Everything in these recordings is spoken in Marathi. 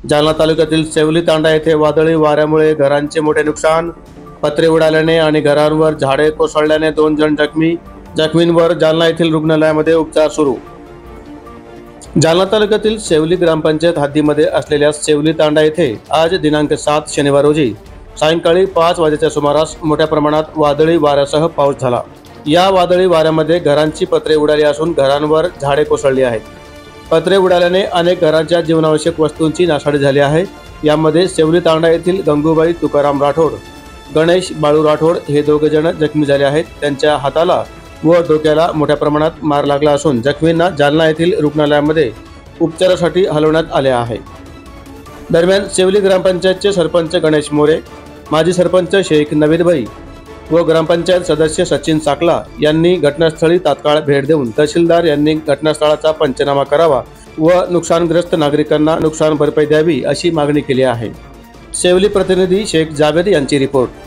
जालना तालुक्यातील सेवली तांडा येथे वादळी वाऱ्यामुळे घरांचे मोठे नुकसान, पत्रे उडाल्याने आणि घरांवर झाडे कोसळल्याने 2 जण जखमी. जखमींवर जालना येथील रुग्णालयामध्ये उपचार सुरू. जालना तालुक्यातील सेवली ग्रामपंचायत हद्दीमध्ये असलेल्या सेवली तांडा येथे आज दिनांक 7 शनिवार रोजी सायंकाळी 5 वाजेच्या सुमारास मोठ्या प्रमाणात वादळी वाऱ्यासह पाऊस झाला. या वादळी वाऱ्यामध्ये घरांची पत्रे उडाली असून घरांवर झाडे कोसळली आहेत. पत्रे उडाल्याने अनेक घरांच्या जीवनावश्यक वस्तूंची नासाडी झाली आहे. यामध्ये सेवली तांडा येथील गंगूबाई तुकाराम राठोड, गणेश बाळू राठोड हे दोघे जण जखमी झाले आहेत. त्यांच्या हाताला व डोक्याला मोठ्या प्रमाणात मार लागला असून जखमींना जालना येथील रुग्णालयामध्ये उपचारासाठी हलवण्यात आले आहे. दरम्यान सेवली ग्रामपंचायतचे सरपंच गणेश मोरे, माजी सरपंच शेख नवीद भाई व ग्रामपंचायत सदस्य सचिन साकला यांनी घटनास्थळी तात्काळ भेट देऊन तहसीलदार यांनी घटनास्थळाचा पंचनामा करावा व नुकसानग्रस्त नागरिकांना नुकसान भरपाई द्यावी अशी मागणी केली आहे. सेवली प्रतिनिधी शेख जावेद यांची रिपोर्ट.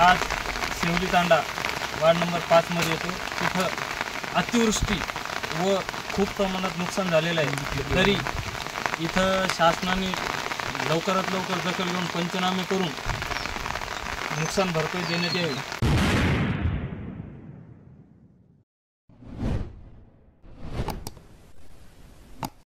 आज सेवली तांडा वार्ड नंबर 5 मध्ये येतो. तिथं अतिवृष्टी व खूप प्रमाणात नुकसान झालेलं आहे. तरी इथं शासनाने लवकरात लवकर दखल घेऊन पंचनामे करून नुकसान भरपाई देण्यात यावी